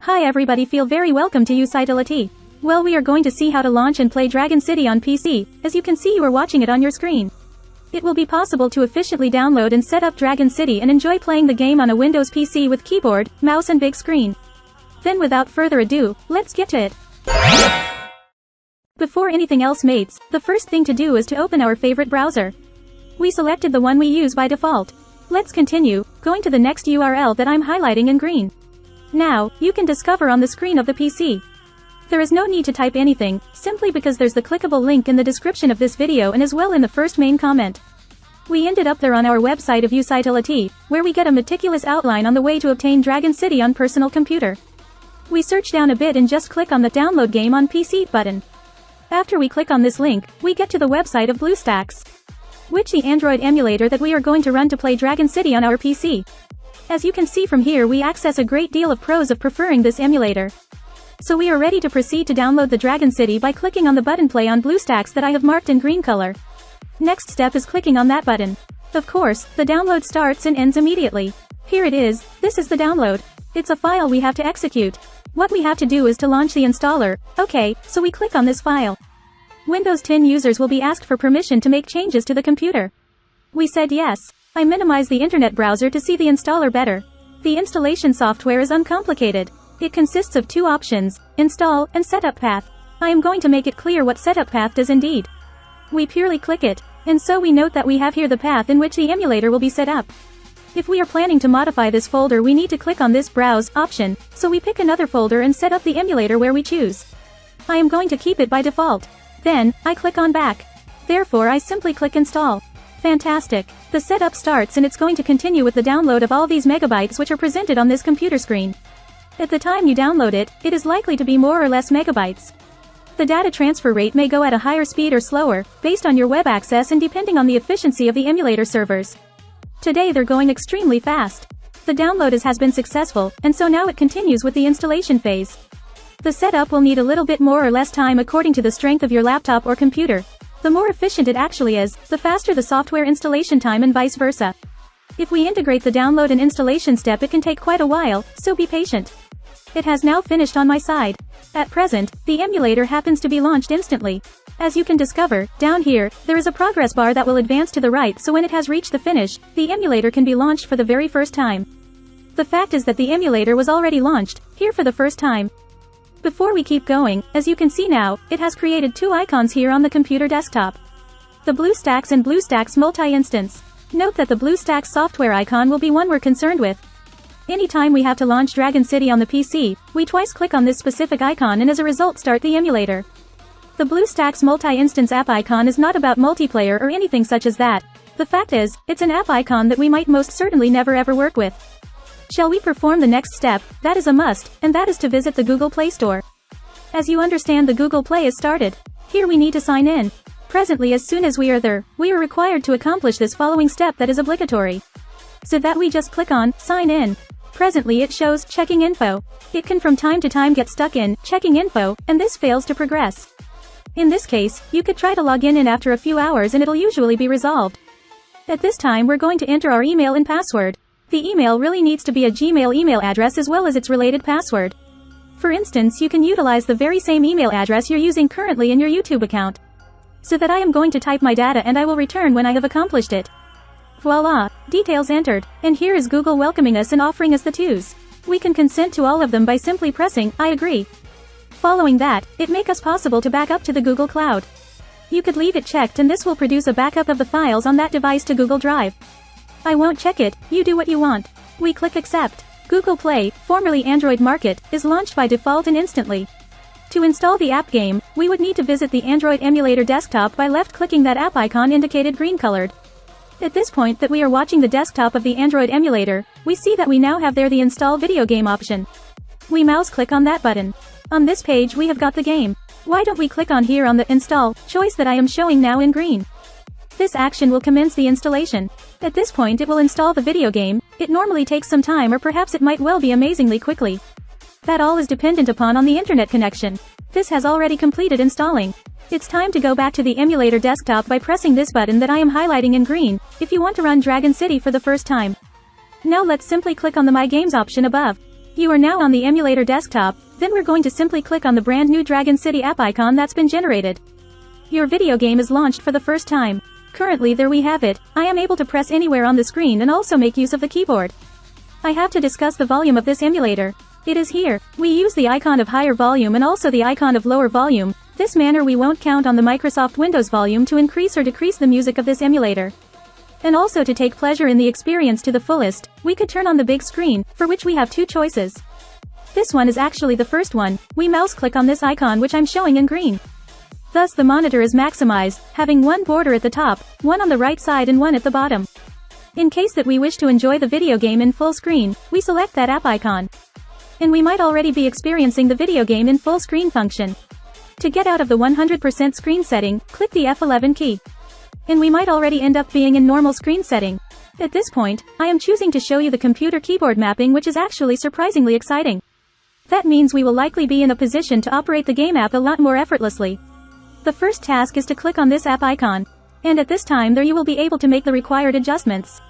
Hi everybody, feel very welcome to Usitlity. Well, we are going to see how to launch and play Dragon City on PC. As you can see, you are watching it on your screen. It will be possible to efficiently download and set up Dragon City and enjoy playing the game on a Windows PC with keyboard, mouse and big screen. Then without further ado, let's get to it. Before anything else mates, the first thing to do is to open our favorite browser. We selected the one we use by default. Let's continue, going to the next URL that I'm highlighting in green. Now, you can discover on the screen of the PC. There is no need to type anything, simply because there's the clickable link in the description of this video and as well in the first main comment. We ended up there on our website of Usitlity, where we get a meticulous outline on the way to obtain Dragon City on personal computer. We search down a bit and just click on the Download Game on PC button. After we click on this link, we get to the website of BlueStacks, which the Android emulator that we are going to run to play Dragon City on our PC. As you can see from here, we access a great deal of pros of preferring this emulator. So we are ready to proceed to download the Dragon City by clicking on the button play on BlueStacks that I have marked in green color. Next step is clicking on that button. Of course, the download starts and ends immediately. Here it is, this is the download. It's a file we have to execute. What we have to do is to launch the installer. Okay, so we click on this file. Windows 10 users will be asked for permission to make changes to the computer. We said yes. I minimize the internet browser to see the installer better. The installation software is uncomplicated. It consists of two options, install and setup path. I am going to make it clear what setup path does indeed. We purely click it, and so we note that we have here the path in which the emulator will be set up. If we are planning to modify this folder, we need to click on this browse option, so we pick another folder and set up the emulator where we choose. I am going to keep it by default. Then, I click on back. Therefore I simply click install. Fantastic. The setup starts and it's going to continue with the download of all these megabytes which are presented on this computer screen. At the time you download it, it is likely to be more or less megabytes. The data transfer rate may go at a higher speed or slower, based on your web access and depending on the efficiency of the emulator servers. Today they're going extremely fast. The download has been successful, and so now it continues with the installation phase. The setup will need a little bit more or less time according to the strength of your laptop or computer. The more efficient it actually is, the faster the software installation time and vice versa. If we integrate the download and installation step, it can take quite a while, so be patient. It has now finished on my side. At present, the emulator happens to be launched instantly. As you can discover, down here, there is a progress bar that will advance to the right, so when it has reached the finish, the emulator can be launched for the very first time. The fact is that the emulator was already launched, here for the first time. Before we keep going, as you can see now, it has created two icons here on the computer desktop. The BlueStacks and BlueStacks multi-instance. Note that the BlueStacks software icon will be one we're concerned with. Anytime we have to launch Dragon City on the PC, we twice click on this specific icon and as a result start the emulator. The BlueStacks multi-instance app icon is not about multiplayer or anything such as that. The fact is, it's an app icon that we might most certainly never ever work with. Shall we perform the next step? That is a must, and that is to visit the Google Play Store. As you understand, the Google Play is started. Here we need to sign in. Presently, as soon as we are there, we are required to accomplish this following step that is obligatory. So that we just click on sign in. Presently it shows checking info. It can from time to time get stuck in checking info, and this fails to progress. In this case, you could try to log in after a few hours and it'll usually be resolved. At this time we're going to enter our email and password. The email really needs to be a Gmail email address as well as its related password. For instance, you can utilize the very same email address you're using currently in your YouTube account. So that I am going to type my data and I will return when I have accomplished it. Voila! Details entered. And here is Google welcoming us and offering us the twos. We can consent to all of them by simply pressing, I agree. Following that, it makes us possible to back up to the Google Cloud. You could leave it checked and this will produce a backup of the files on that device to Google Drive. I won't check it, you do what you want. We click accept. Google Play, formerly Android Market, is launched by default and instantly. To install the app game, we would need to visit the Android emulator desktop by left-clicking that app icon indicated green-colored. At this point that we are watching the desktop of the Android emulator, we see that we now have there the install video game option. We mouse click on that button. On this page we have got the game. Why don't we click on here on the install choice that I am showing now in green. This action will commence the installation. At this point it will install the video game. It normally takes some time or perhaps it might well be amazingly quickly. That all is dependent upon on the internet connection. This has already completed installing. It's time to go back to the emulator desktop by pressing this button that I am highlighting in green, if you want to run Dragon City for the first time. Now let's simply click on the My Games option above. You are now on the emulator desktop, then we're going to simply click on the brand new Dragon City app icon that's been generated. Your video game is launched for the first time. Currently there we have it. I am able to press anywhere on the screen and also make use of the keyboard. I have to discuss the volume of this emulator. It is here. We use the icon of higher volume and also the icon of lower volume. This manner we won't count on the Microsoft Windows volume to increase or decrease the music of this emulator. And also to take pleasure in the experience to the fullest, we could turn on the big screen, for which we have two choices. This one is actually the first one. We mouse click on this icon which I'm showing in green. Thus the monitor is maximized, having one border at the top, one on the right side and one at the bottom. In case that we wish to enjoy the video game in full screen, we select that app icon. And we might already be experiencing the video game in full screen function. To get out of the 100% screen setting, click the F11 key. And we might already end up being in normal screen setting. At this point, I am choosing to show you the computer keyboard mapping, which is actually surprisingly exciting. That means we will likely be in a position to operate the game app a lot more effortlessly. The first task is to click on this app icon. And at this time there you will be able to make the required adjustments.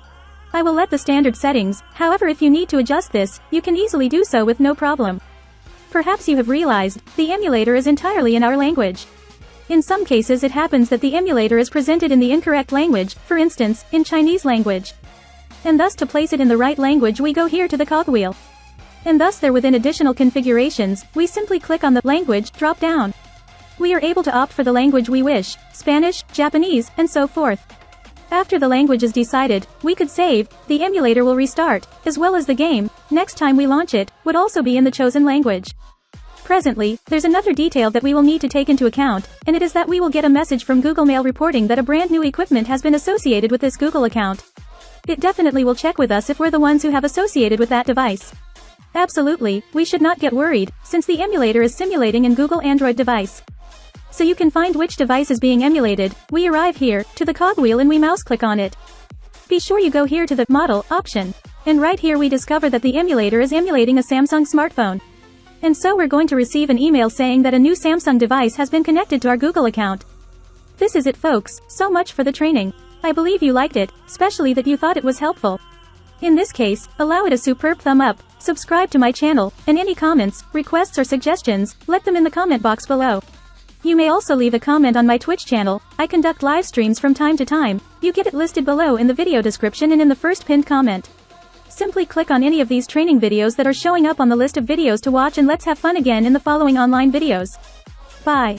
I will let the standard settings, however if you need to adjust this, you can easily do so with no problem. Perhaps you have realized, the emulator is entirely in our language. In some cases it happens that the emulator is presented in the incorrect language, for instance, in Chinese language. And thus to place it in the right language we go here to the cogwheel. And thus there within additional configurations, we simply click on the language drop down. We are able to opt for the language we wish, Spanish, Japanese, and so forth. After the language is decided, we could save, the emulator will restart, as well as the game, next time we launch it, would also be in the chosen language. Presently, there's another detail that we will need to take into account, and it is that we will get a message from Google Mail reporting that a brand new equipment has been associated with this Google account. It definitely will check with us if we're the ones who have associated with that device. Absolutely, we should not get worried, since the emulator is simulating in Google Android device. So you can find which device is being emulated. We arrive here, to the cogwheel and we mouse click on it. Be sure you go here to the Model option. And right here we discover that the emulator is emulating a Samsung smartphone. And so we're going to receive an email saying that a new Samsung device has been connected to our Google account. This is it folks, so much for the training. I believe you liked it, especially that you thought it was helpful. In this case, allow it a superb thumb up, subscribe to my channel, and any comments, requests or suggestions, let them in the comment box below. You may also leave a comment on my Twitch channel. I conduct live streams from time to time. You get it listed below in the video description and in the first pinned comment. Simply click on any of these training videos that are showing up on the list of videos to watch and let's have fun again in the following online videos. Bye.